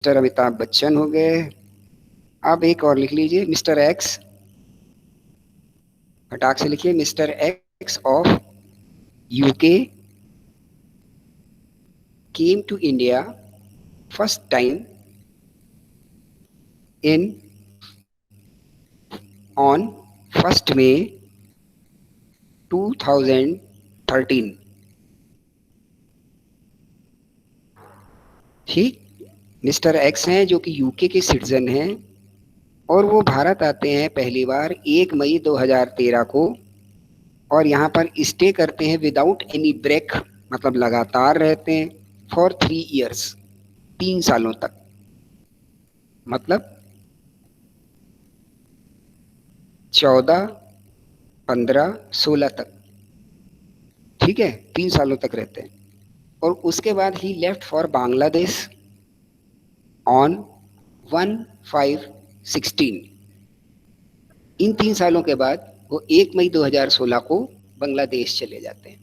Mister Amitabh Bachchan हो गए। अब एक और लिख लीजिए, मिस्टर एक्स, फटाक से लिखिए, mister X of UK came to India first time in on 1 मई 2013। ठीक, मिस्टर एक्स हैं जो कि यूके के सिटीजन हैं और वो भारत आते हैं पहली बार 1 मई 2013 को, और यहाँ पर स्टे करते हैं विदाउट एनी ब्रेक, मतलब लगातार रहते हैं फॉर 3 इयर्स, 3 सालों तक, मतलब 14, 15, 16 तक। ठीक है, 3 सालों तक रहते हैं। और उसके बाद ही लेफ्ट फॉर बांग्लादेश ऑन 1/5/16। इन 3 सालों के बाद वो 1 मई 2016 को बांग्लादेश चले जाते हैं।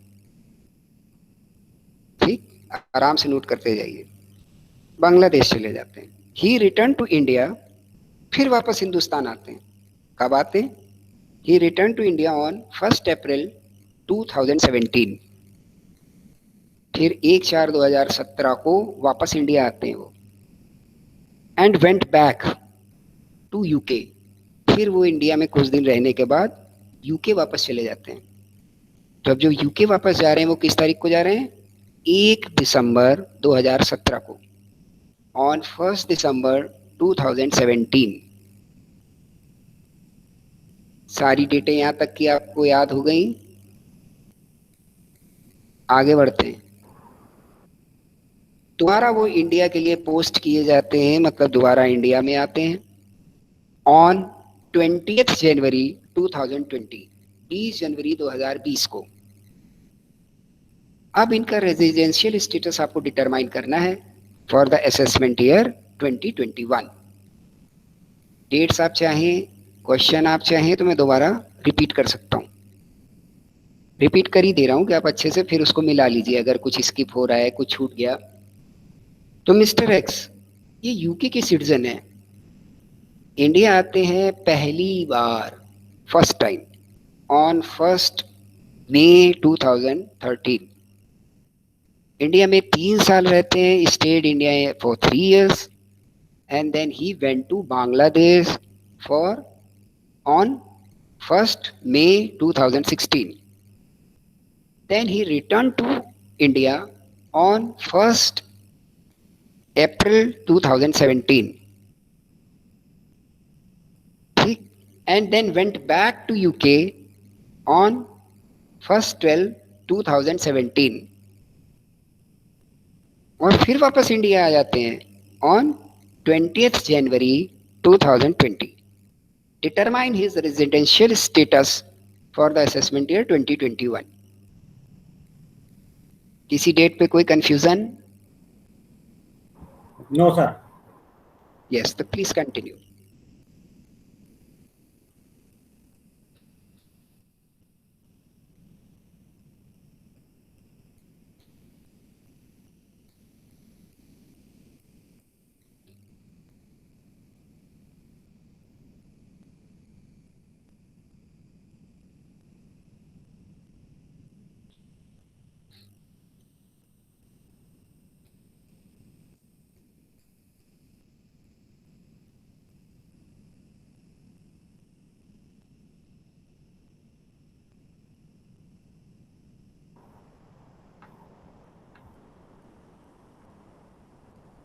ठीक, आराम से नोट करते जाइए, बांग्लादेश चले जाते हैं। ही रिटर्न टू इंडिया, फिर वापस हिंदुस्तान आते हैं। कब आते हैं? He return to India on 1 April 2017। फिर 1/4/2017 को वापस इंडिया आते हैं वो, and went back to UK. फिर वो इंडिया में कुछ दिन रहने के बाद यूके वापस चले जाते हैं। तो अब जो यूके वापस जा रहे हैं वो किस तारीख को जा रहे हैं? 1 दिसंबर 2017 को, ऑन 1 दिसंबर 2017। सारी डेटें यहाँ तक की आपको याद हो गई। आगे बढ़ते हैं। दोबारा वो इंडिया के लिए पोस्ट किए जाते हैं, मतलब दोबारा इंडिया में आते हैं ऑन 20 जनवरी 2020, 20 जनवरी 2020 को। अब इनका रेजिडेंशियल स्टेटस आपको डिटरमाइन करना है for the assessment year 2021। Dates आप चाहें, क्वेश्चन आप चाहें तो मैं दोबारा रिपीट कर सकता हूँ। रिपीट कर ही दे रहा हूँ कि आप अच्छे से फिर उसको मिला लीजिए, अगर कुछ स्किप हो रहा है, कुछ छूट गया। तो मिस्टर एक्स ये यूके के सिटीजन है, इंडिया आते हैं पहली बार, first time, on 1 May 2013। India में 3 साल रहते हैं, stayed India for 3 years, and then he went to Bangladesh for on 1 May 2016. Then he returned to India on 1 April 2017. ठीक, and then went back to UK on 1 12 2017, और फिर वापस India आ जाते हैं on 20 January 2020। Determine his residential status for the assessment year 2021। किसी date पे कोई कंफ्यूजन? No sir. यस, तो प्लीज कंटिन्यू।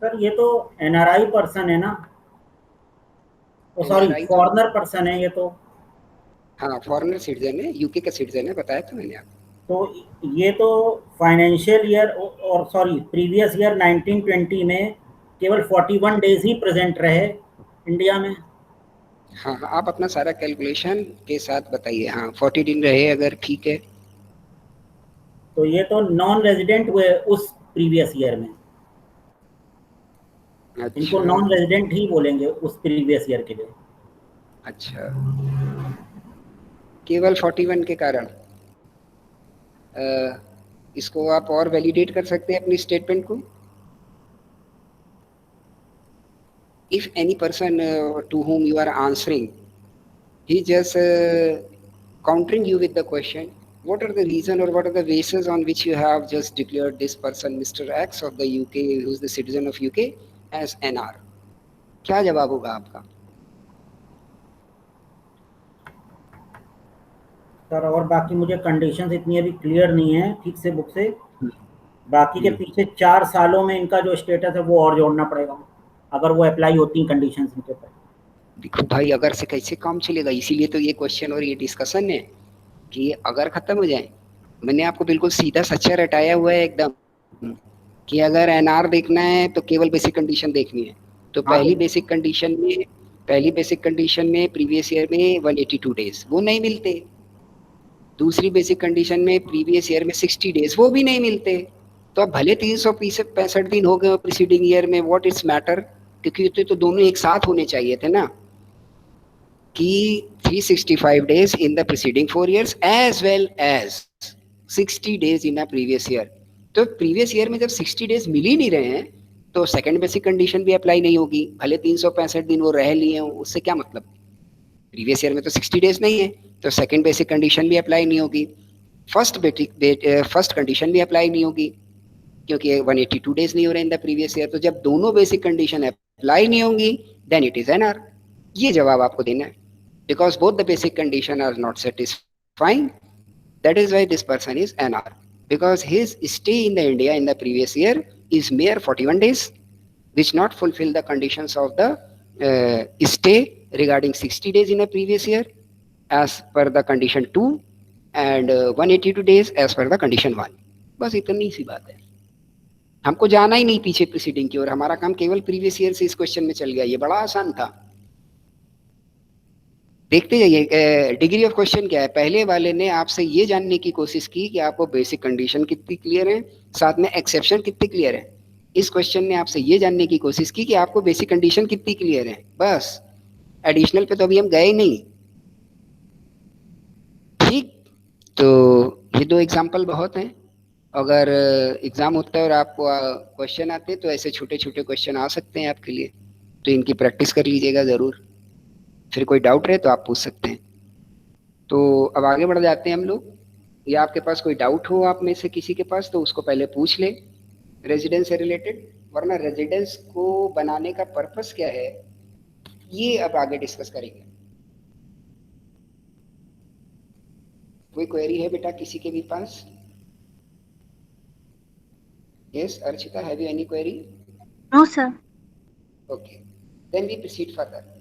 सर ये तो एनआरआई पर्सन है ना? ओ सॉरी, एनआरआई तो, फॉरेनर पर्सन है ये तो। हाँ फॉरेनर सिटीजन है, यूके का सिटीजन है, बताया था मैंने आपको। तो ये तो फाइनेंशियल ईयर और सॉरी प्रीवियस ईयर 1920 में केवल 41 डेज ही प्रेजेंट रहे इंडिया में। हाँ हाँ, आप अपना सारा कैलकुलेशन के साथ बताइए। हाँ 40 दिन रहे अगर, ठीक है। तो ये तो नॉन रेजिडेंट हुए उस प्रीवियस ईयर में। इनको अच्छा नॉन रेजिडेंट ही बोलेंगे उस प्रीवियस ईयर के लिए। अच्छा, केवल 41 के कारण इसको आप और वैलिडेट कर सकते हैं अपनी स्टेटमेंट को। if any person to whom you are answering, he just countering you with the question, what are the reason or what are the basis on which you have just declared this person Mr. X of the UK, who's the citizen of UK, as NR? क्या जवाब होगा आपका? Sir और बाकी मुझे conditions इतनी अभी clear नहीं है ठीक से बुक से, बाकी के पीछे 4 सालों में इनका जो स्टेटस है वो और जोड़ना पड़ेगा अगर वो अप्लाई होती हैं कंडीशंस इनके ऊपर। देखो भाई, अगर से कैसे काम चलेगा, इसीलिए तो ये क्वेश्चन और ये डिस्कशन है कि अगर खत्म हो जाए, मैंने आपको बिल्कुल सीधा सच्चा रटाया हुआ है एकदम, कि अगर एनआर देखना है तो केवल बेसिक कंडीशन देखनी है। तो हाँ पहली बेसिक कंडीशन में प्रीवियस ईयर में 182 डेज वो नहीं मिलते। दूसरी बेसिक कंडीशन में प्रीवियस ईयर में 60 डेज वो भी नहीं मिलते। तो अब भले 365 दिन हो गए प्रीसीडिंग ईयर में, व्हाट इट्स मैटर, क्योंकि तो दोनों एक साथ होने चाहिए थे ना, कि 365 days in the preceding 4 years as well as 60 days in a previous year। तो प्रीवियस ईयर में जब 60 डेज मिल ही नहीं रहे हैं तो सेकंड बेसिक कंडीशन भी अप्लाई नहीं होगी, भले 365 दिन वो रह लिए हों, उससे क्या मतलब। प्रीवियस ईयर में तो 60 डेज नहीं है, तो सेकंड बेसिक कंडीशन भी अप्लाई नहीं होगी, फर्स्ट कंडीशन भी अप्लाई नहीं होगी, क्योंकि 182 डेज नहीं हो रहे इन द प्रीवियस ईयर। तो जब दोनों बेसिक कंडीशन अप्लाई नहीं होंगी देन इट इज एनआर। ये जवाब आपको देना है, because both the basic condition are not satisfying. That is why this person is NR, because his stay in the India in the previous year is mere 41 days, which not fulfill the conditions of the stay regarding 60 days in a previous year as per the condition 2 and 182 days as per the condition 1। बस इतनी सी बात है, हमको जाना ही नहीं पीछे preceding की, और हमारा काम केवल प्रीवियस ईयर से इस क्वेश्चन में चल गया। ये बड़ा आसान था। देखते जाइए डिग्री ऑफ क्वेश्चन क्या है। पहले वाले ने आपसे ये जानने की कोशिश की कि आपको बेसिक कंडीशन कितनी क्लियर है, साथ में एक्सेप्शन कितनी क्लियर है। इस क्वेश्चन ने आपसे ये जानने की कोशिश की कि आपको बेसिक कंडीशन कितनी क्लियर है, बस। एडिशनल पे तो अभी हम गए नहीं। ठीक, तो ये दो एग्जाम्पल बहुत हैं। अगर एग्जाम होता है और आपको क्वेश्चन आते हैं तो ऐसे छोटे छोटे क्वेश्चन आ सकते हैं आपके लिए, तो इनकी प्रैक्टिस कर लीजिएगा जरूर। फिर कोई डाउट रहे तो आप पूछ सकते हैं। तो अब आगे बढ़ जाते हैं हम लोग, या आपके पास कोई डाउट हो आप में से किसी के पास तो उसको पहले पूछ ले रेजिडेंस से रिलेटेड, वरना रेजिडेंस को बनाने का पर्पस क्या है ये अब आगे डिस्कस करेंगे। कोई क्वेरी है बेटा किसी के भी पास? Yes Archita, have you any query? No sir. Okay, then we proceed further.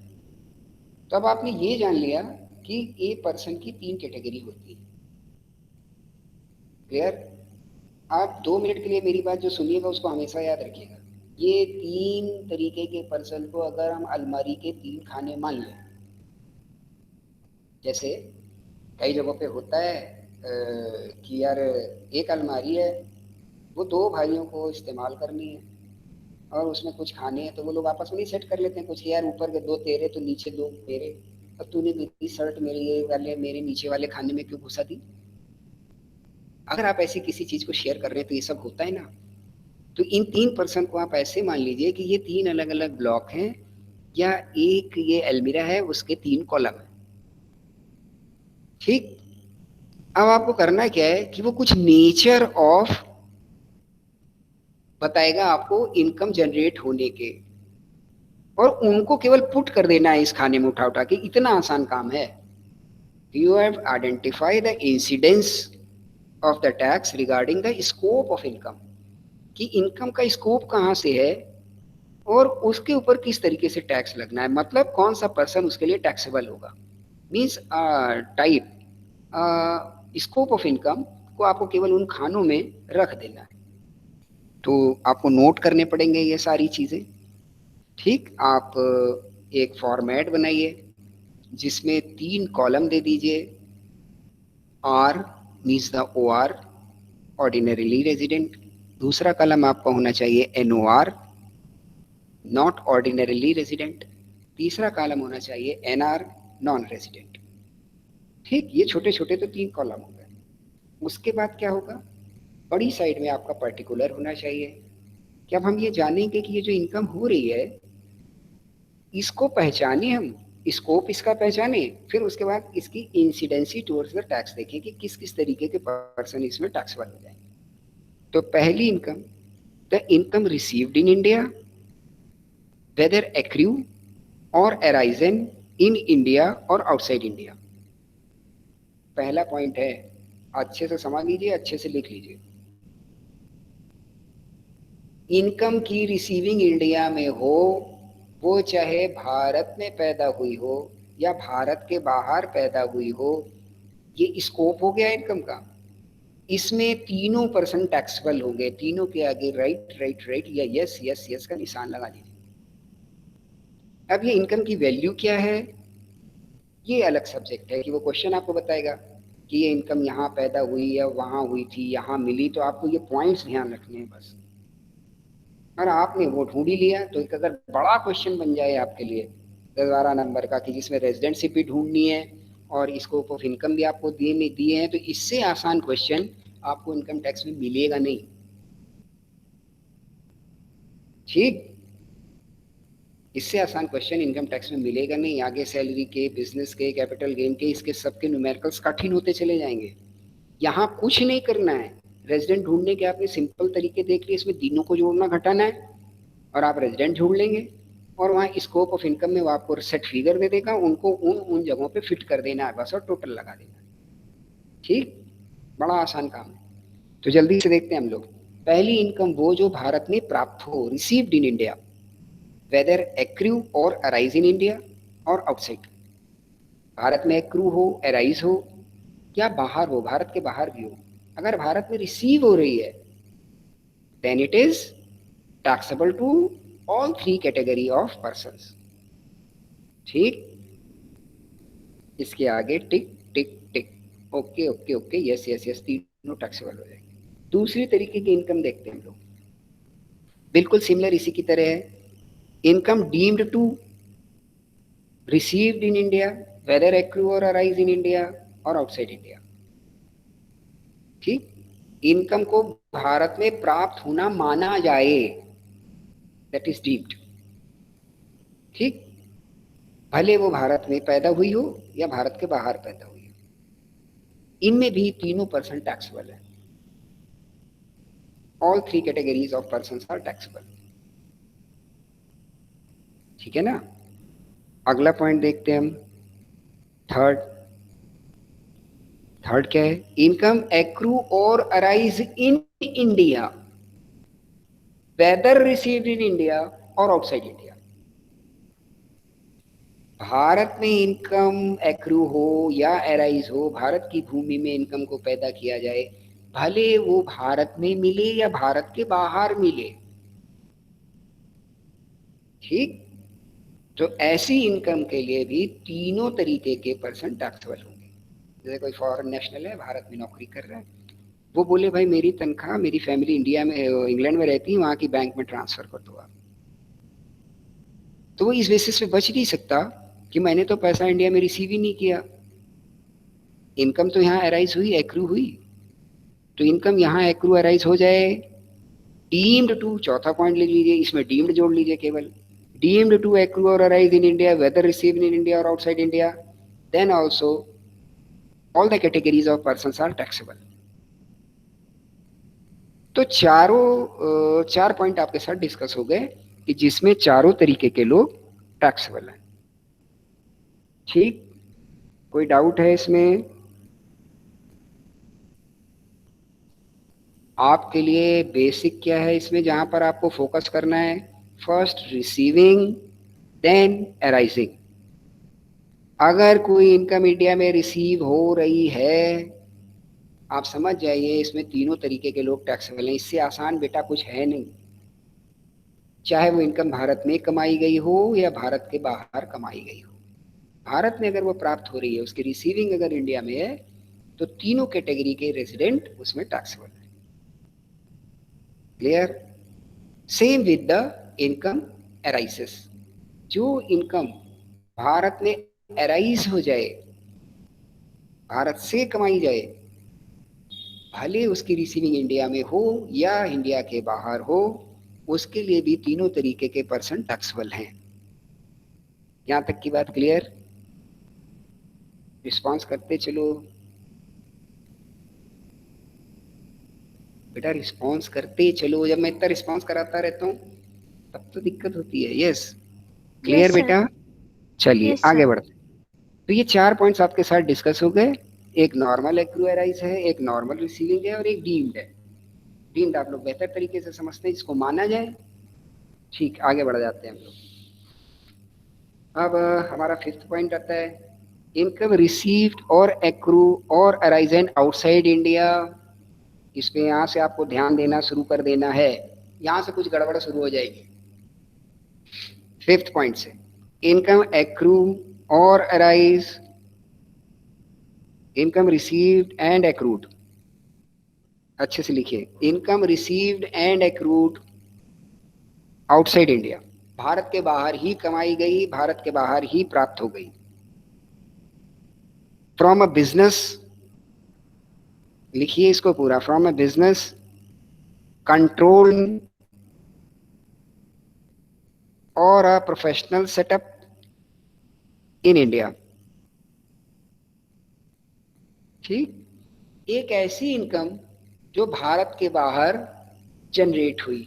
तो अब आपने ये जान लिया कि ए पर्सन की 3 कैटेगरी होती है। क्लियर? आप 2 मिनट के लिए मेरी बात जो सुनिएगा उसको हमेशा याद रखिएगा। ये 3 तरीके के पर्सन को अगर हम अलमारी के 3 खाने मान लें, जैसे कई जगहों पे होता है कि यार एक अलमारी है, वो 2 भाइयों को इस्तेमाल करनी है और उसमें कुछ खाने हैं, तो वो लोग आपस में नहीं सेट कर लेते हैं कुछ, यार ऊपर के 2 तेरे तो नीचे 2 मेरे, और तूने मेरी शर्ट मेरे ये वाले मेरे नीचे वाले खाने में क्यों घुसा दी। अगर आप ऐसी किसी चीज को शेयर कर रहे हैं तो ये सब होता है ना। तो इन 3 पर्सन को आप ऐसे मान लीजिए कि ये 3 अलग अलग ब्लॉक हैं, या एक ये अलमीरा है उसके 3 कॉलम है। ठीक, अब आपको करना क्या है कि वो कुछ नेचर ऑफ बताएगा आपको इनकम जनरेट होने के, और उनको केवल पुट कर देना है इस खाने में उठा उठा के। इतना आसान काम है। You have identify the incidence of the tax regarding the scope of income, कि इनकम का स्कोप कहाँ से है और उसके ऊपर किस तरीके से टैक्स लगना है, मतलब कौन सा पर्सन उसके लिए टैक्सेबल होगा। Means type scope of income को आपको केवल उन खानों में रख देना है। तो आपको नोट करने पड़ेंगे ये सारी चीज़ें। ठीक, आप एक फॉर्मेट बनाइए जिसमें 3 कॉलम दे दीजिए। R means the O R, ordinarily resident. दूसरा कॉलम आपका होना चाहिए NOR, नॉट ऑर्डिनरीली रेजिडेंट। तीसरा कॉलम होना चाहिए NR, नॉन रेजिडेंट। ठीक, ये छोटे छोटे तो 3 कॉलम हो गए। उसके बाद क्या होगा, बड़ी साइड में आपका पर्टिकुलर होना चाहिए कि अब हम ये जानेंगे कि ये जो इनकम हो रही है इसको पहचाने हम, स्कोप इसका पहचाने, फिर उसके बाद इसकी इंसिडेंसी टुवर्ड्स द टैक्स देखें कि किस किस तरीके के पर्सन इसमें टैक्सेबल हो जाएंगे। तो पहली income, the income received in India whether accrue और अराइजन इन इंडिया और आउटसाइड इंडिया। पहला पॉइंट है, अच्छे से समझ लीजिए, अच्छे से लिख लीजिए। इनकम की रिसीविंग इंडिया में हो, वो चाहे भारत में पैदा हुई हो या भारत के बाहर पैदा हुई हो, ये स्कोप हो गया इनकम का। इसमें तीनों पर्सन टैक्सेबल होंगे, तीनों के आगे राइट राइट राइट या यस यस यस का निशान लगा दीजिए। अब ये इनकम की वैल्यू क्या है, ये अलग सब्जेक्ट है कि वो क्वेश्चन आपको बताएगा कि ये इनकम यहाँ पैदा हुई या वहाँ हुई थी, यहाँ मिली। तो आपको ये पॉइंट्स ध्यान रखने हैं बस। और आपने वो ढूंढ ही लिया तो एक अगर बड़ा क्वेश्चन बन जाए आपके लिए 10-12 नंबर का, कि जिसमें रेजिडेंटशिप भी ढूंढनी है और स्कोप ऑफ इनकम भी आपको दिए हैं, तो इससे आसान क्वेश्चन आपको इनकम टैक्स में मिलेगा नहीं। ठीक, इससे आसान क्वेश्चन इनकम टैक्स में मिलेगा नहीं। आगे सैलरी के, बिजनेस के, कैपिटल गेन के, इसके सबके न्यूमेरिकल्स कठिन होते चले जाएंगे। यहाँ कुछ नहीं करना है, रेजिडेंट ढूंढने के आपने सिंपल तरीके देख लिए, इसमें दिनों को जोड़ना घटाना है और आप रेजिडेंट ढूंढ लेंगे और वहाँ स्कोप ऑफ इनकम में वो आपको सेट फिगर दे देगा, उनको उन उन जगहों पे फिट कर देना है बस और टोटल लगा देना। ठीक, बड़ा आसान काम है। तो जल्दी से देखते हैं हम लोग। पहली इनकम वो जो भारत में प्राप्त हो, received in India whether accrue और अराइज इन इंडिया और आउटसाइड। भारत में एक्रू हो, अराइज हो या बाहर हो, भारत के बाहर भी हो, अगर भारत में रिसीव हो रही है then it is taxable to all 3 category of persons. ठीक, इसके आगे tick tick tick, okay okay okay, yes yes yes, तीनों टैक्सेबल हो जाएंगे। दूसरी तरीके की इनकम देखते हैं हम लोग, बिल्कुल सिमिलर इसी की तरह है। Income deemed to received in India whether accrue और अराइज इन इंडिया और आउटसाइड इंडिया। ठीक, इनकम को भारत में प्राप्त होना माना जाए, दैट इज डीम्ड। ठीक, भले वो भारत में पैदा हुई हो या भारत के बाहर पैदा हुई हो, इनमें भी तीनों पर्सन टैक्सेबल है। All 3 categories of person are taxable. ठीक है ना। अगला पॉइंट देखते हैं हम, थर्ड। थर्ड क्या है, इनकम एक्रू और arise in India whether received in India और आउटसाइड इंडिया। भारत में इनकम एक्रू हो या अराइज हो, भारत की भूमि में इनकम को पैदा किया जाए, भले वो भारत में मिले या भारत के बाहर मिले। ठीक, तो ऐसी इनकम के लिए भी तीनों तरीके के पर्सन टैक्सेबल होंगे। जैसे कोई फॉरेन नेशनल है, भारत में नौकरी कर रहा है, वो बोले भाई मेरी तनख्वाह, मेरी फैमिली इंडिया में, इंग्लैंड में रहती है, वहां की बैंक में ट्रांसफर कर दो आप, तो वो इस बेसिस पे बच नहीं सकता कि मैंने तो पैसा इंडिया में रिसीव ही नहीं किया, इनकम तो यहाँ अराइज हुई, एक्रू हुई। तो इनकम यहाँ एक्रू अराइज हो जाए, डीम्ड टू, चौथा पॉइंट लिख लीजिए, इसमें डीम्ड जोड़ लीजिए केवल, डीम्ड टू एक्रू और arise in India whether receive in India और outside India, then also all the categories of persons are taxable. तो चार पॉइंट आपके साथ डिस्कस हो गए कि जिसमें चारों तरीके के लोग टैक्सेबल हैं। ठीक, कोई डाउट है इसमें? आपके लिए बेसिक क्या है इसमें जहां पर आपको फोकस करना है, फर्स्ट रिसीविंग देन अराइजिंग। अगर कोई इनकम इंडिया में रिसीव हो रही है, आप समझ जाइए इसमें तीनों तरीके के लोग टैक्सेबल हैं। इससे आसान बेटा कुछ है नहीं, चाहे वो इनकम भारत में कमाई गई हो या भारत के बाहर कमाई गई हो। भारत में अगर वो प्राप्त हो रही है, उसकी रिसीविंग अगर इंडिया में है, तो तीनों कैटेगरी के रेजिडेंट उसमें टैक्सेबल है। Clear? Same with the income arises. जो इनकम भारत में अराइज हो जाए, भारत से कमाई जाए, भले उसकी रिसीविंग इंडिया में हो या इंडिया के बाहर हो, उसके लिए भी तीनों तरीके के पर्सन टैक्सेबल हैं। यहां तक की बात क्लियर? रिस्पॉन्स करते चलो बेटा, रिस्पॉन्स करते चलो। जब मैं इतना रिस्पॉन्स कराता रहता हूँ तब तो दिक्कत होती है। Yes, yes clear sir. बेटा? चलिए यस आगे सर। बढ़ते। तो ये 4 पॉइंट्स आपके साथ डिस्कस हो गए। एक नॉर्मल एक्रूअराइज है, एक नॉर्मल रिसीविंग है और एक डीम्ड है। डीम्ड आप लोग बेहतर तरीके से समझते हैं, जिसको माना जाए। ठीक, आगे बढ़ जाते हैं हम लोग। अब हमारा फिफ्थ पॉइंट आता है, इनकम रिसीव्ड और एक्रू और अराइजेंट आउटसाइड इंडिया। इसमें यहाँ से आपको ध्यान देना शुरू कर देना है, यहाँ से कुछ गड़बड़ शुरू हो जाएगी। फिफ्थ पॉइंट से, इनकम एक्रू और arise, income received and accrued. अच्छे से लिखिए, income received and accrued outside India. Bharat के बाहर ही कमाई गई, भारत के बाहर ही प्राप्त हो गई। फ्रॉम अ बिजनेस, लिखिए इसको पूरा, फ्रॉम अ बिजनेस कंट्रोल और a professional setup in India. ठीक, एक ऐसी इनकम जो भारत के बाहर जनरेट हुई,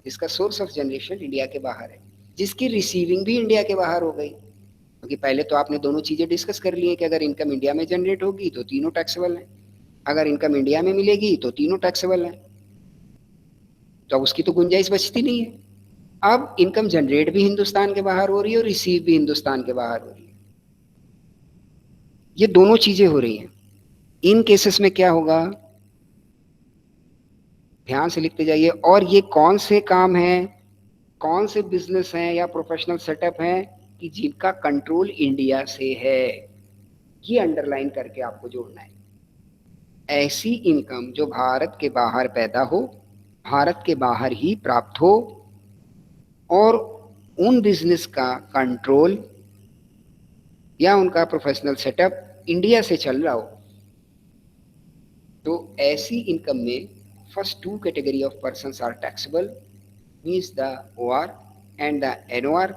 जिसका सोर्स ऑफ जनरेशन इंडिया के बाहर है, जिसकी रिसीविंग भी इंडिया के बाहर हो गई। क्योंकि पहले तो आपने दोनों चीजें डिस्कस कर ली है कि अगर इनकम इंडिया में जनरेट होगी तो तीनों टैक्सेबल है, अगर इनकम इंडिया में मिलेगी तो तीनों टैक्सेबल है। तो अब उसकी तो गुंजाइश बचती नहीं है। अब इनकम जनरेट भी हिंदुस्तान के बाहर हो रही है और रिसीव भी हिंदुस्तान के बाहर हो रही है। ये दोनों चीजें हो रही हैं। इन केसेस में क्या होगा, ध्यान से लिखते जाइए। और ये कौन से काम हैं, कौन से बिजनेस हैं या प्रोफेशनल सेटअप हैं कि जिनका कंट्रोल इंडिया से है, ये अंडरलाइन करके आपको जोड़ना है। ऐसी इनकम जो भारत के बाहर पैदा हो, भारत के बाहर ही प्राप्त हो और उन बिजनेस का कंट्रोल या उनका प्रोफेशनल सेटअप इंडिया से चल रहा हो। तो ऐसी इनकम में first two category of persons are taxable, means the OR and the NOR,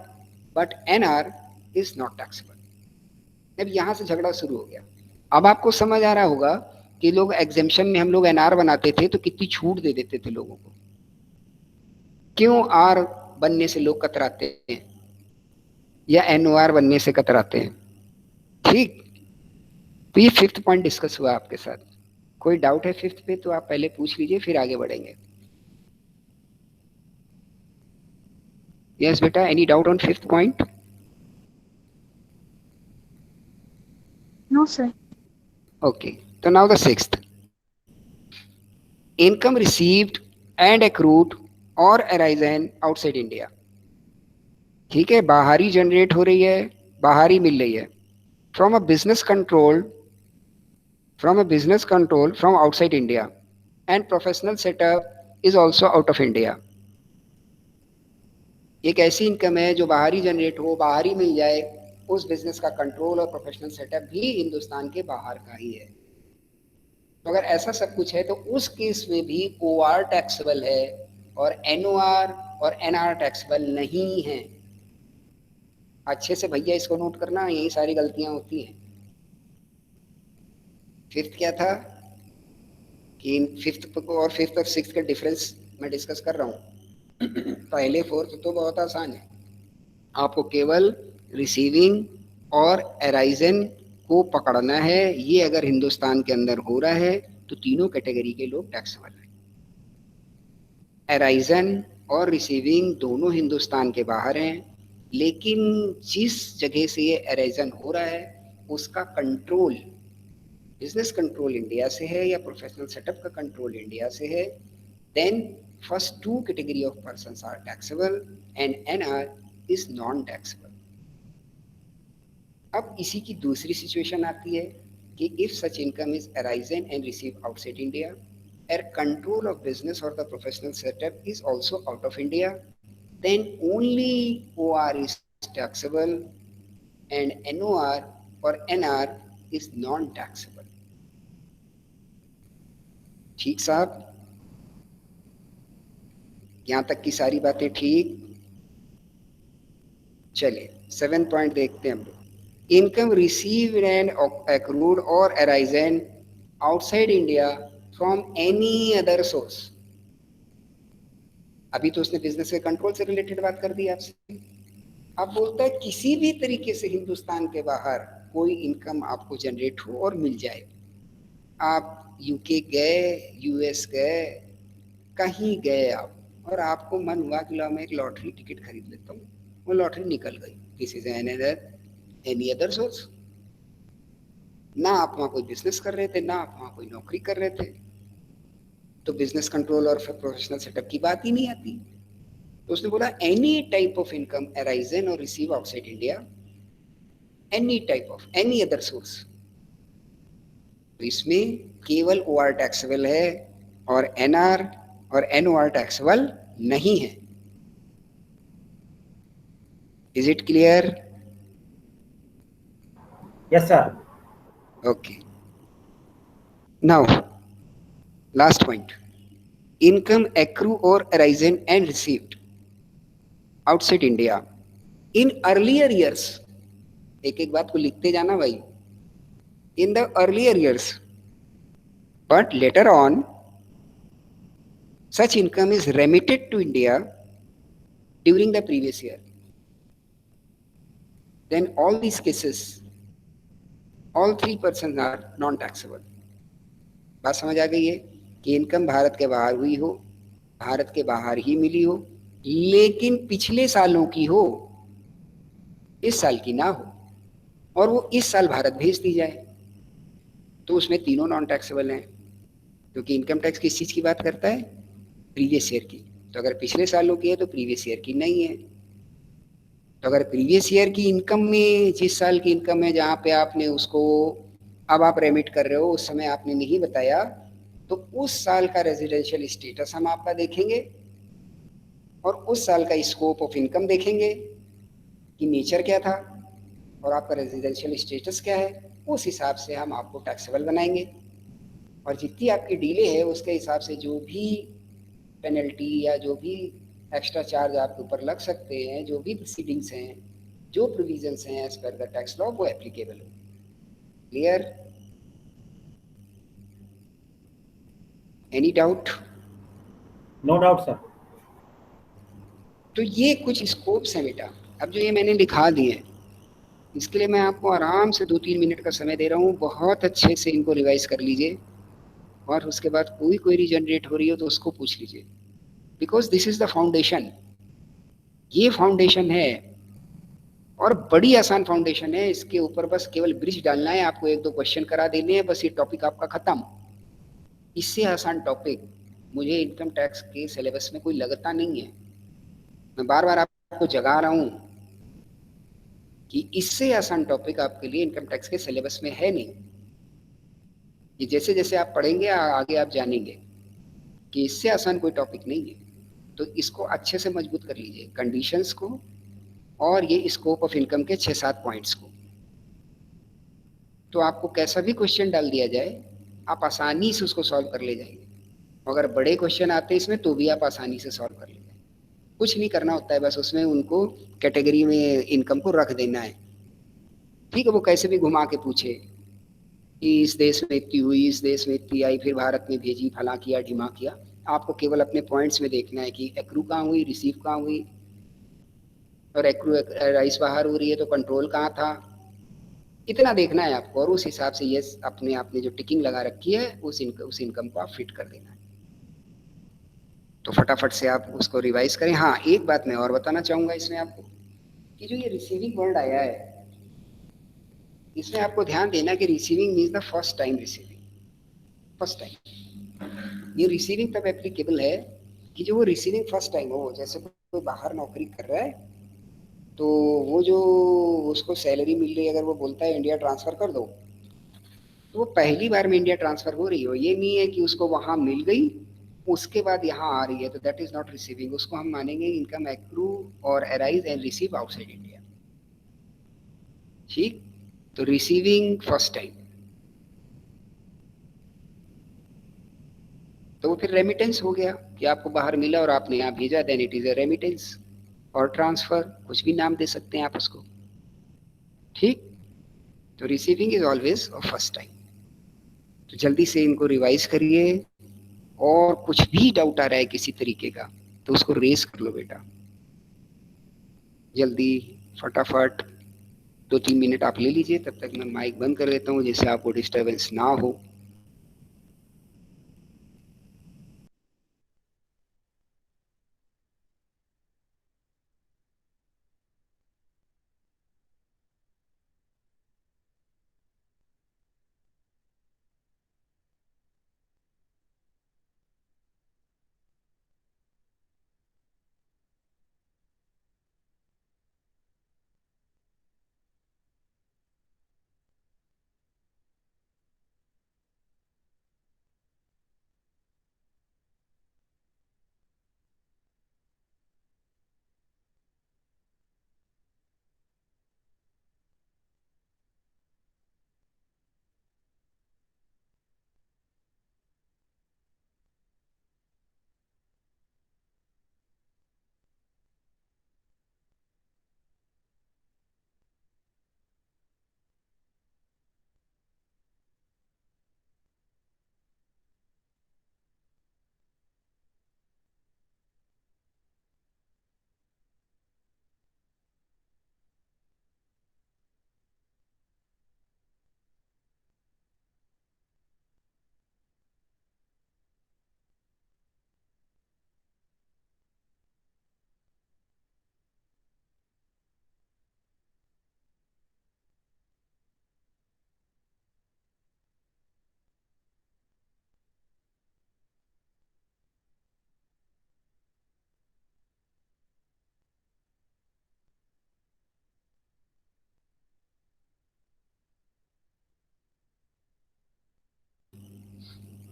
but NR is not taxable. अब यहां से झगड़ा शुरू हो गया। अब आपको समझ आ रहा होगा कि लोग एग्जेम्पशन में, हम लोग एनआर बनाते थे तो कितनी छूट दे देते थे लोगों को। क्यों आर बनने से लोग कतराते हैं या एनओआर बनने से कतराते हैं? ठीक, तो ये फिफ्थ पॉइंट डिस्कस हुआ आपके साथ। कोई डाउट है फिफ्थ पे तो आप पहले पूछ लीजिए, फिर आगे बढ़ेंगे। यस बेटा, any doubt on fifth point? No sir. Okay, तो now the sixth, income received and accrued और अराइजन आउटसाइड इंडिया। ठीक है, बाहर ही जनरेट हो रही है, बाहर ही मिल रही है। From a business control, from a business control from outside India and professional setup is also out of India। एक ऐसी इनकम है जो बाहर ही जनरेट हो, बाहर ही मिल जाए, उस बिजनेस का कंट्रोल और प्रोफेशनल सेटअप भी हिंदुस्तान के बाहर का ही है। तो अगर ऐसा सब कुछ है तो उस केस में भी ओआर टैक्सेबल है और एनओआर और एनआर टैक्सेबल नहीं है। अच्छे से भैया इसको नोट करना, यही सारी गलतियां होती हैं। फिफ्थ क्या था कि फिफ्थ और फिफ्थ और सिक्स्थ का डिफरेंस मैं डिस्कस कर रहा हूँ। पहले फोर्थ तो बहुत आसान है, आपको केवल रिसीविंग और एराइजन को पकड़ना है। ये अगर हिंदुस्तान के अंदर हो रहा है तो तीनों कैटेगरी के लोग टैक्सेबल हैं। एराइजन और रिसीविंग दोनों हिंदुस्तान के बाहर हैं, लेकिन जिस जगह से ये एराइजन हो रहा है उसका कंट्रोल, बिजनेस कंट्रोल इंडिया से है या प्रोफेशनल सेटअप का कंट्रोल इंडिया से है, then first two category of persons are taxable and NR is non taxable। अब इसी की दूसरी सिचुएशन आती है कि if such income is arisen and received outside India and control of business or the professional setup is also out of India, then only OR is taxable and NOR or NR is non taxable। ठीक साहब, यहां तक की सारी बातें ठीक? चलिए 7 point देखते हैं हम लोग। इनकम रिसीव एंड एक्रूड और arisen outside India from any other source. अभी तो उसने बिजनेस के कंट्रोल से रिलेटेड बात कर दी आपसे। अब बोलता है किसी भी तरीके से हिंदुस्तान के बाहर कोई इनकम आपको जनरेट हो और मिल जाए। आप यूके गए, यूएस गए, कहीं गए आप, और आपको मन हुआ कि लो मैं एक लॉटरी टिकट खरीद लेता हूँ, वो लॉटरी निकल गई। This is any other source. ना आप वहाँ कोई बिजनेस कर रहे थे, ना आप वहाँ कोई नौकरी कर रहे थे, तो बिजनेस कंट्रोल और प्रोफेशनल सेटअप की बात ही नहीं आती। तो उसने बोला any type of income arisen और receive outside India, any type of any other source. तो इसमें केवल ओआर टैक्सेबल है और एनआर और एनओआर टैक्सेबल नहीं है। Is it clear? Yes sir. Okay, now last point, income accrue और arisen and received outside India in earlier years. एक एक बात को लिखते जाना भाई। In the earlier years but later on such income is remitted to India during the previous year, then all these cases, all 3 persons are non taxable। बात समझ आ गई है कि इनकम भारत के बाहर हुई हो, भारत के बाहर ही मिली हो, लेकिन पिछले सालों की हो, इस साल की ना हो, और वो इस साल भारत भेज दी जाए, तो उसमें तीनों नॉन टैक्सेबल हैं। क्योंकि इनकम टैक्स किस चीज़ की बात करता है? प्रीवियस ईयर की। तो अगर पिछले सालों की है तो प्रीवियस ईयर की नहीं है। तो अगर प्रीवियस ईयर की इनकम में, जिस साल की इनकम है जहाँ पे आपने उसको अब आप रेमिट कर रहे हो, उस समय आपने नहीं बताया, तो उस साल का रेजिडेंशियल स्टेटस हम आपका देखेंगे और उस साल का स्कोप ऑफ इनकम देखेंगे कि नेचर क्या था और आपका रेजिडेंशियल स्टेटस क्या है। उस हिसाब से हम आपको टैक्सेबल बनाएंगे, और जितनी आपकी डीले है उसके हिसाब से जो भी पेनल्टी या जो भी एक्स्ट्रा चार्ज आपके ऊपर लग सकते हैं, जो भी प्रोसीडिंग्स हैं, जो प्रोविजंस हैं एज पर द टैक्स लॉ, वो एप्लीकेबल हो। Clear? Any doubt? No doubt sir. तो ये कुछ स्कोप्स हैं बेटा। अब जो ये मैंने लिखा दिए, इसके लिए मैं आपको आराम से 2-3 मिनट का समय दे रहा हूँ। बहुत अच्छे से इनको रिवाइज कर लीजिए, और उसके बाद कोई क्वेरी जनरेट हो रही हो तो उसको पूछ लीजिए, because this is the foundation. ये फाउंडेशन है और बड़ी आसान फाउंडेशन है। इसके ऊपर बस केवल ब्रिज डालना है, आपको 1-2 क्वेश्चन करा देने हैं, बस ये टॉपिक आपका खत्म। इससे आसान टॉपिक मुझे इनकम टैक्स के सिलेबस में कोई लगता नहीं है। मैं बार बार आपको जगा रहा हूं कि इससे आसान टॉपिक आपके लिए इनकम टैक्स के सिलेबस में है नहीं। ये जैसे जैसे आप पढ़ेंगे आगे आप जानेंगे कि इससे आसान कोई टॉपिक नहीं है। तो इसको अच्छे से मजबूत कर लीजिए, कंडीशंस को और ये स्कोप ऑफ इनकम के 6-7 पॉइंट्स को। तो आपको कैसा भी क्वेश्चन डाल दिया जाए, आप आसानी से उसको सॉल्व कर ले जाएंगे। अगर बड़े क्वेश्चन आते हैं इसमें तो भी आप आसानी से सॉल्व कर लेंगे। कुछ नहीं करना होता है, बस उसमें उनको कैटेगरी में इनकम को रख देना है। ठीक है, वो कैसे भी घुमा के पूछे कि इस देश में इतनी हुई, इस देश में इतनी आई, फिर भारत में भेजी, फला किया, ढिमा किया। आपको केवल अपने पॉइंट्स में देखना है कि एक्रू कहाँ हुई, रिसीव कहाँ हुई, और एक्रू राइस बाहर हो रही है तो कंट्रोल कहाँ था। इतना देखना है आपको, और उस हिसाब से ये अपने आपने जो टिकिंग लगा रखी है उस इनकम को आप फिट कर देना है। तो फटाफट से आप उसको रिवाइज करें। हाँ, एक बात मैं और बताना चाहूंगा इसमें आपको, कि जो ये रिसीविंग वर्ड आया है, इसमें आपको ध्यान देना कि receiving means the first time receiving. First time ये रिसीविंग तब एप्लीकेबल है कि जो वो रिसीविंग फर्स्ट टाइम हो। जैसे कोई बाहर नौकरी कर रहा है, तो वो जो उसको सैलरी मिल रही है, अगर वो बोलता है इंडिया ट्रांसफर कर दो, तो वो पहली बार में इंडिया ट्रांसफर हो रही हो। ये नहीं है कि उसको वहां मिल गई उसके बाद यहाँ आ रही है, तो दैट इज नॉट रिसीविंग। उसको हम मानेंगे इनकम एक्रू और arise and receive outside India. ठीक, तो रिसीविंग फर्स्ट टाइम, तो वो फिर रेमिटेंस हो गया कि आपको बाहर मिला और आपने यहाँ भेजा, then it is a remittance. और ट्रांसफर, कुछ भी नाम दे सकते हैं आप उसको। ठीक, तो receiving is always of first time. तो जल्दी से इनको रिवाइज करिए, और कुछ भी डाउट आ रहा है किसी तरीके का तो उसको रेस कर लो बेटा, जल्दी फटाफट। 2-3 मिनट आप ले लीजिए, तब तक मैं माइक बंद कर देता हूँ जिससे आपको डिस्टरबेंस ना हो।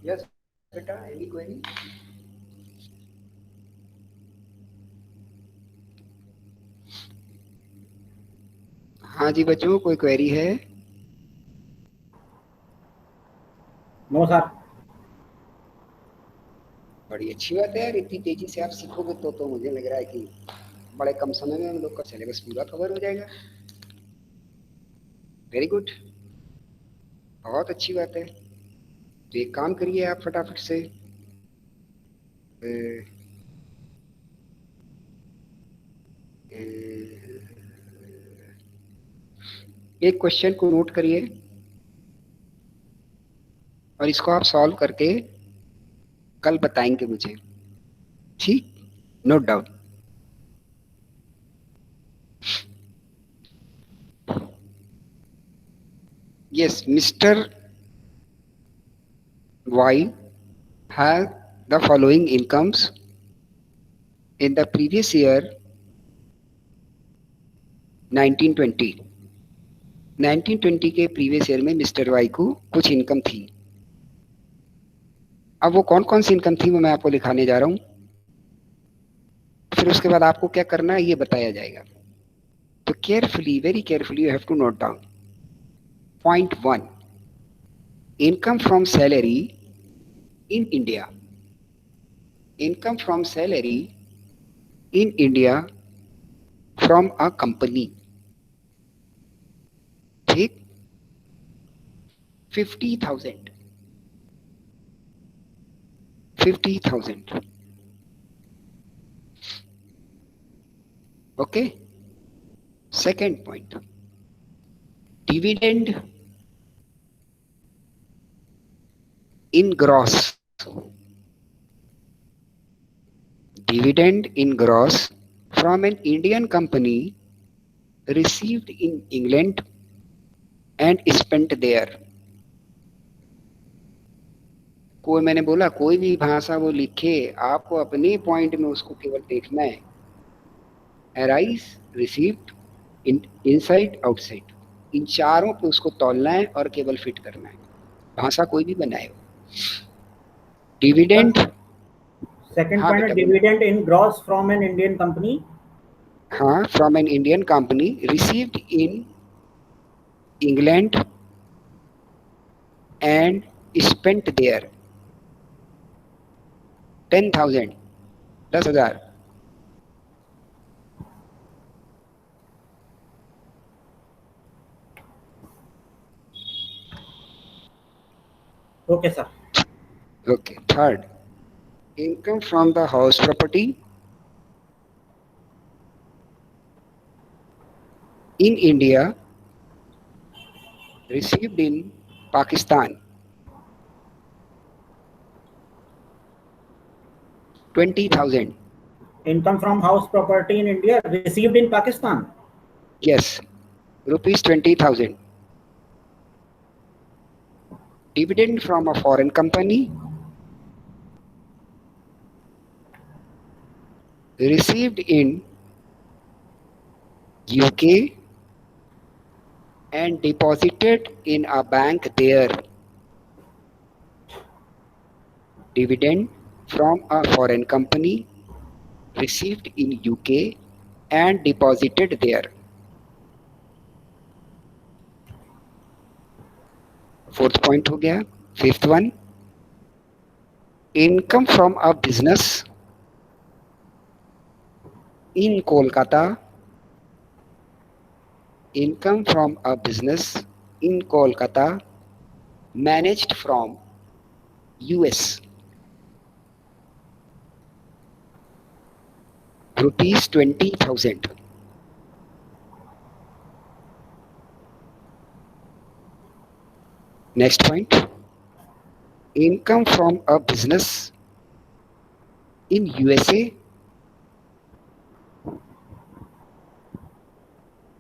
यस बेटा, एनी क्वेरी? हाँ जी बच्चों, कोई क्वेरी है? No sir. बड़ी अच्छी बात है यार, इतनी तेजी से आप सीखोगे तो मुझे लग रहा है कि बड़े कम समय में हम लोग का सिलेबस पूरा कवर हो जाएगा। वेरी गुड, बहुत अच्छी बात है। तो एक काम करिए आप फटाफट से, एक क्वेश्चन को नोट करिए और इसको आप सॉल्व करके कल बताएंगे मुझे, ठीक? Note down. Yes, mister Y has the following incomes in the previous year 1920। 1920 के प्रीवियस ईयर में मिस्टर वाई को कुछ इनकम थी। अब वो कौन कौन सी इनकम थी वो मैं आपको दिखाने जा रहा हूं, फिर उसके बाद आपको क्या करना है ये बताया जाएगा। तो carefully, very carefully you have to note down. Point 1, income from salary in India. Income from salary in India from a company, ठीक? 50,000, 50,000। Okay, second point, dividend in gross, dividend in gross from an Indian company received in England and spent there। कोई, मैंने बोला कोई भी भाषा वो लिखे, आपको अपने पॉइंट में उसको केवल देखना है। अराइज, रिसीव्ड, इनसाइड, आउटसाइड, इन चारों पे उसको तौलना है और केवल फिट करना है, भाषा कोई भी बनाए हो। डिविडेंड, सेकंड हाँ पॉइंट बेटा है बोलो। Dividend in gross from an Indian company. हाँ, from an Indian company received in England and spent there 10,000, 10,000। Okay, sir. Okay. Third, income from the house property in India received in Pakistan, 20,000. Income from house property in India received in Pakistan. Yes, rupees 20,000. Dividend from a foreign company received in UK and deposited in a bank there. Dividend from a foreign company received in UK and deposited there. Fourth point हो गया. Fifth one, income from a business in Kolkata. Income from a business in Kolkata managed from US. Rupees 20,000. Next point, income from a business in USA.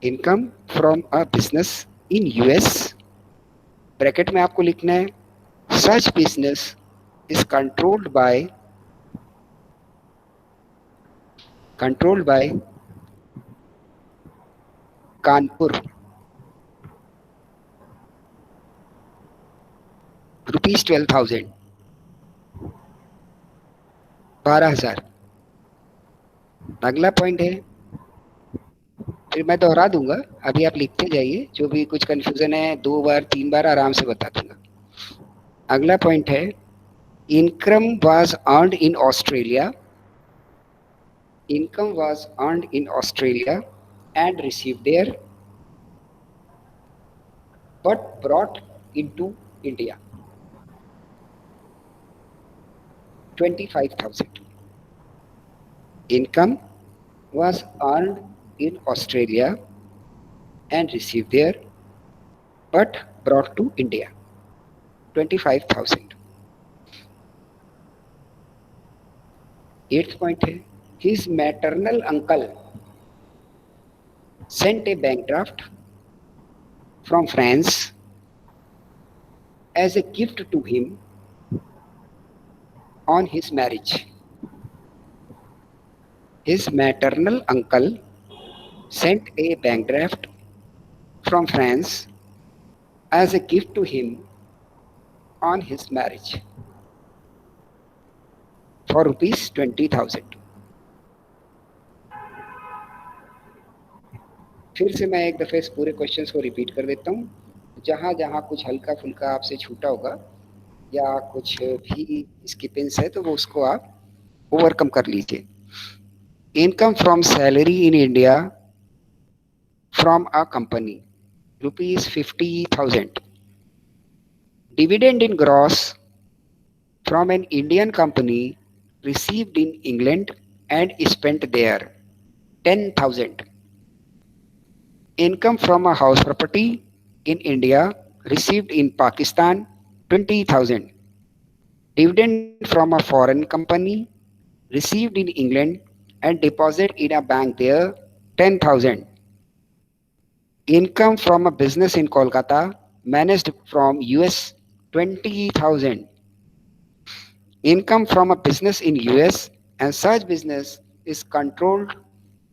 Income from a business in US. Bracket में आपको लिखना है such business is controlled by Kanpur. Rupees 12,000. 12,000. अगला point है, फिर मैं दोहरा दूंगा, अभी आप लिखते जाइए, जो भी कुछ कंफ्यूजन है 2 बार 3 बार आराम से बता दूंगा. अगला पॉइंट है, income was earned in Australia. Income was earned in Australia and received there, but brought into India. 25,000. Income was earned in Australia and received there, but brought to India. 25,000. Eighth point है, his maternal uncle sent a bank draft from France as a gift to him on his marriage. His maternal uncle sent a bank draft from France as a gift to him on his marriage for rupees 20,000. फिर से मैं एक दफ़े इस पूरे questions को repeat कर देता हूँ. जहाँ जहाँ कुछ हल्का फुल्का आपसे छूटा होगा या कुछ भी स्किपेंस है तो वो उसको आप ओवरकम कर लीजिए. Income from salary in India from a company rupees 50,000. Dividend in gross from an Indian company received in England and spent there, 10,000. Income from a house property in India received in Pakistan, 20,000. Dividend from a foreign company received in England and deposited in a bank there, 10,000. Income from a business in Kolkata managed from US, 20,000. Income from a business in US and such business is controlled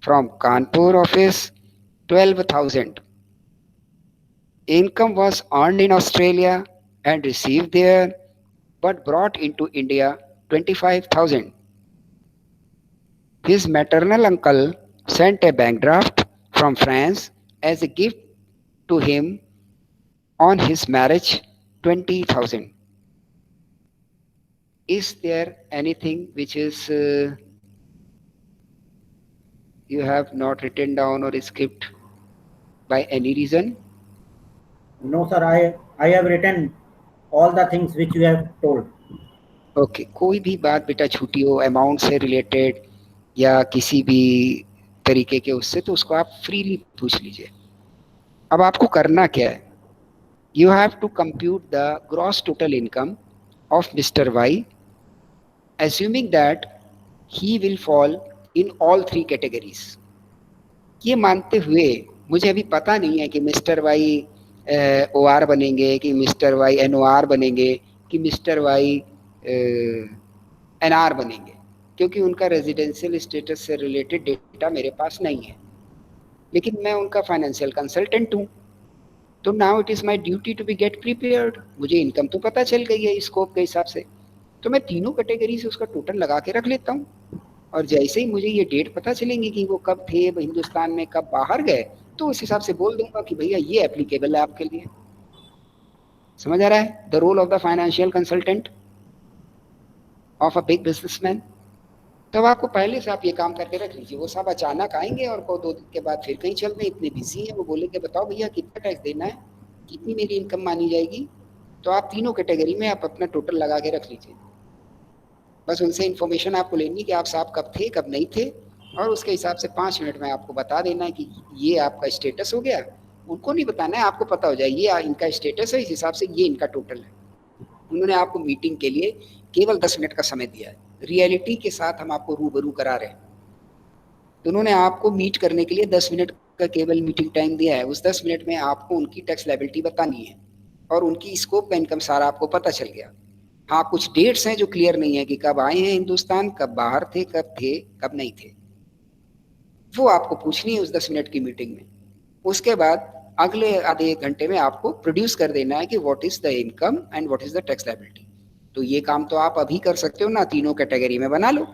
from Kanpur office, 12,000. Income was earned in Australia and received there but brought into India, 25,000. His maternal uncle sent a bank draft from France as a gift to him on his marriage, 20,000. Is there anything which is you have not written down or skipped by any reason? No, sir. I have written all the things which you have told. Okay, कोई भी बात बेटा छूटी हो amount से related या किसी भी तरीके के उससे, तो उसको आप फ्रीली पूछ लीजिए। अब आपको करना क्या है, you have to compute the gross total income of mister Y, assuming that he will fall in all three categories। ये मानते हुए मुझे अभी पता नहीं है कि मिस्टर वाई ओ आर बनेंगे, कि mister Y N O R बनेंगे, कि मिस्टर वाई एन आर बनेंगे, क्योंकि उनका रेजिडेंशियल स्टेटस से रिलेटेड डेटा मेरे पास नहीं है, लेकिन मैं उनका फाइनेंशियल कंसल्टेंट हूँ। तो now it is my duty to be get prepared. मुझे इनकम तो पता चल गई है स्कोप के हिसाब से, तो मैं तीनों कैटेगरी से उसका टोटल लगा के रख लेता हूँ, और जैसे ही मुझे ये डेट पता चलेंगी कि वो कब थे हिंदुस्तान में, कब बाहर गए, तो उस हिसाब से बोल दूंगा कि भैया ये एप्लीकेबल है आपके लिए। समझ आ रहा है the role of the financial consultant of a big businessman. तब आपको पहले से आप ये काम करके रख लीजिए। वो सब अचानक आएंगे और को 2 दिन के बाद फिर कहीं चल रहे, इतने बिजी हैं, वो बोलेंगे बताओ भैया कितना टैक्स देना है, कितनी मेरी इनकम मानी जाएगी। तो आप तीनों कैटेगरी में आप अपना टोटल लगा के रख लीजिए। बस उनसे इन्फॉर्मेशन आपको लेनी कि आप साहब कब थे कब नहीं थे, और उसके हिसाब से 5 मिनट में आपको बता देना है कि ये आपका स्टेटस हो गया। उनको नहीं बताना है, आपको पता हो जाए ये इनका स्टेटस है, इस हिसाब से ये इनका टोटल है। उन्होंने आपको मीटिंग के लिए केवल 10 मिनट का समय दिया है, रियलिटी के साथ हम आपको रूबरू करा रहे हैं। तो उन्होंने आपको मीट करने के लिए 10 मिनट का केवल मीटिंग टाइम दिया है। उस 10 मिनट में आपको उनकी टैक्स लायबिलिटी बतानी है और उनकी स्कोप का इनकम सारा आपको पता चल गया। हाँ, कुछ डेट्स हैं जो क्लियर नहीं है कि कब आए हैं हिंदुस्तान, कब बाहर थे, कब नहीं थे, वो आपको पूछनी है उस 10 मिनट की मीटिंग में। उसके बाद अगले आधे 1 घंटे में आपको प्रोड्यूस कर देना है कि what is the income and what is the tax liability. तो ये काम तो आप अभी कर सकते हो ना, तीनों कैटेगरी में बना लो।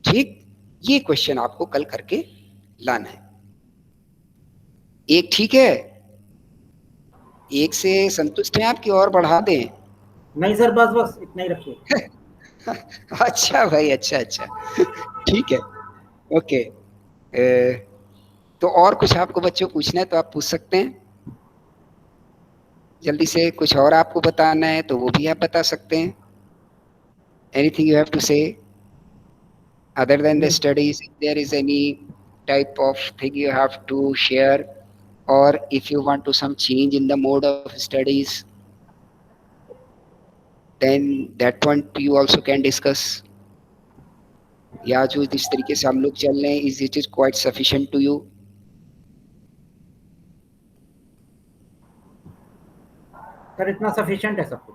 ठीक, ये क्वेश्चन आपको कल करके लाना है। एक ठीक है, एक से संतुष्ट हैं आप कि और बढ़ा दें? नहीं सर, बस बस इतना ही रखिए। अच्छा भाई, अच्छा अच्छा, ठीक है, ओके। तो और कुछ आपको बच्चों पूछना है तो आप पूछ सकते हैं। जल्दी से कुछ और आपको बताना है तो वो भी आप बता सकते हैं। एनीथिंग यू हैव टू से other than the studies, if there is any type of thing you have to share, or if you want to some change in the mode of studies, then that one you also can discuss। या जो जिस तरीके से हम लोग चल रहे हैं, is it is quite sufficient to you? Sir इतना सफिशिएंट है सब कुछ,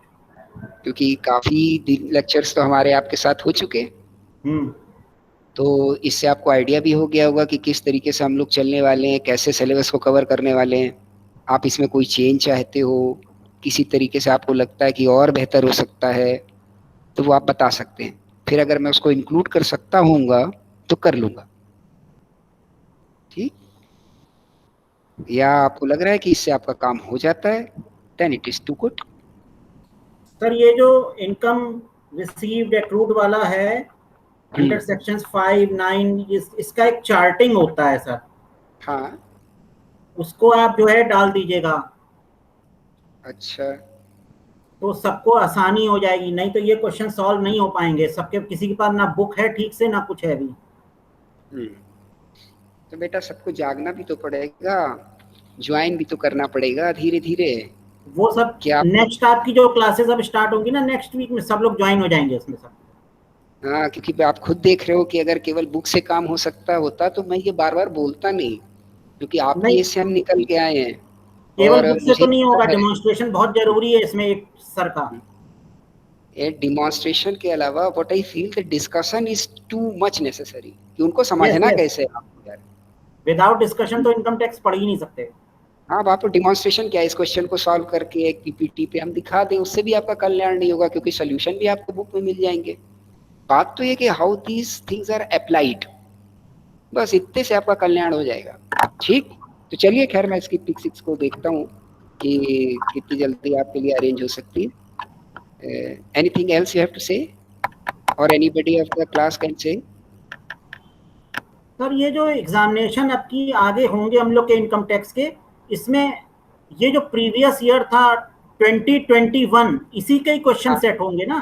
क्योंकि काफी लेक्चर्स तो हमारे आपके साथ हो चुके हैं, तो इससे आपको आइडिया भी हो गया होगा कि किस तरीके से हम लोग चलने वाले हैं, कैसे सिलेबस को कवर करने वाले हैं। आप इसमें कोई चेंज चाहते हो, किसी तरीके से आपको लगता है कि और बेहतर हो सकता है, तो वो आप बता सकते हैं। फिर अगर मैं उसको इंक्लूड कर सकता हूँगा तो कर लूँगा। ठीक, या आपको लग रहा है कि इससे आपका काम हो जाता है, then it is too good. सर ये जो इनकम रिसीव्ड एक्रूड वाला है अंडर सेक्शंस 5, 9, इसका एक चार्टिंग होता है सर। हाँ, उसको आप जो है डाल दीजिएगा, अच्छा, तो सबको आसानी हो जाएगी। नहीं तो ये क्वेश्चन सॉल्व नहीं हो पाएंगे, सबके किसी के पास ना बुक है ठीक से, ना कुछ है अभी। तो बेटा सबको जागना भी तो पड़ेगा, ज्वाइन भी तो करना पड़ेगा धीरे धीरे। वो सब क्या नेक्स्ट आपकी जो क्लासेस अब स्टार्ट होंगी ना नेक्स्ट वीक में, सब लोग ज्वाइन हो जाएंगे उसमें सब। हाँ, क्योंकि आप खुद देख रहे हो कि अगर केवल बुक से काम हो सकता होता तो मैं ये बार बार बोलता नहीं, क्योंकि आपकी नहीं, इससे हम निकल के आए हैं। केवल और बुक से मुझे तो नहीं होगा, पता है, डेमोन्स्ट्रेशन बहुत जरूरी है इसमें एक सर का। ये डिमॉन्स्ट्रेशन के अलावा what I feel the discussion is too much necessary, कि उनको समझना yes, कैसे है आपको यार। विदाउट डिस्कशन तो इनकम टैक्स पढ़ ही नहीं सकते। हाँ, अब आपको डिमॉन्स्ट्रेशन क्या है, इस क्वेश्चन को सॉल्व करके एक पीपीटी पे हम दिखा दें, उससे भी आपका कल्याण नहीं होगा, क्योंकि सोल्यूशन भी आपको बुक में मिल जाएंगे। बात तो ये कि how these things are applied, बस इतने से आपका कल्याण हो जाएगा। ठीक, तो चलिए खैर मैं इसकी पिक 6 को देखता हूँ कि कितनी जल्दी आपके लिए अरेंज हो सकती है। Anything else you have to say, और anybody of the class can say? Sir ये जो एग्जामिनेशन आपकी आगे होंगे हम लोग के इनकम टैक्स के, इसमें ये जो प्रीवियस ईयर था 2021 इसी के ही क्वेश्चन हाँ। सेट होंगे ना?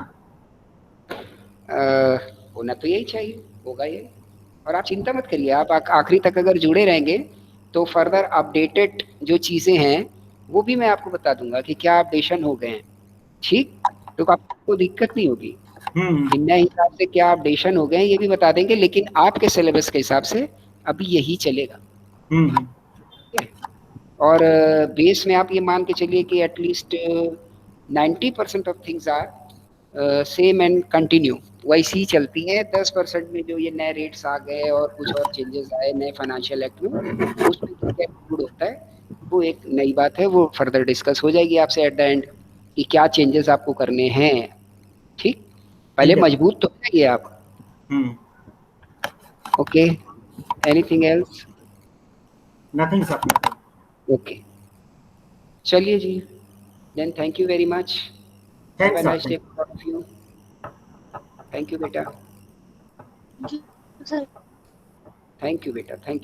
होना तो यही चाहिए, होगा ये। और आप चिंता मत करिए, आप आखिरी तक अगर जुड़े रहेंगे तो फर्दर अपडेटेड जो चीज़ें हैं वो भी मैं आपको बता दूंगा कि क्या अपडेशन हो गए हैं, ठीक? तो आपको दिक्कत नहीं होगी। नए हिसाब से क्या अपडेशन हो गए हैं ये भी बता देंगे, लेकिन आपके सिलेबस के हिसाब से अभी यही चलेगा। और बेस में आप ये मान के चलिए कि at least 90% of things are same and continue, वैसी ही चलती हैं। 10% में जो ये नए रेट्स आ गए और कुछ और चेंजेस आए नए फाइनेंशियल एक्ट में, उसमें क्या इंक्लूड होता है वो एक नई बात है, वो फर्दर डिस्कस हो जाएगी आपसे एट द एंड कि क्या चेंजेस आपको करने हैं, ठीक? पहले मजबूत तो जाइए आप। Okay, anything else? Nothing sir. Okay, चलिए जी, then thank you very much. Have a nice day for all of you. Thank you बेटा, जी सर। थैंक यू बेटा, थैंक यू।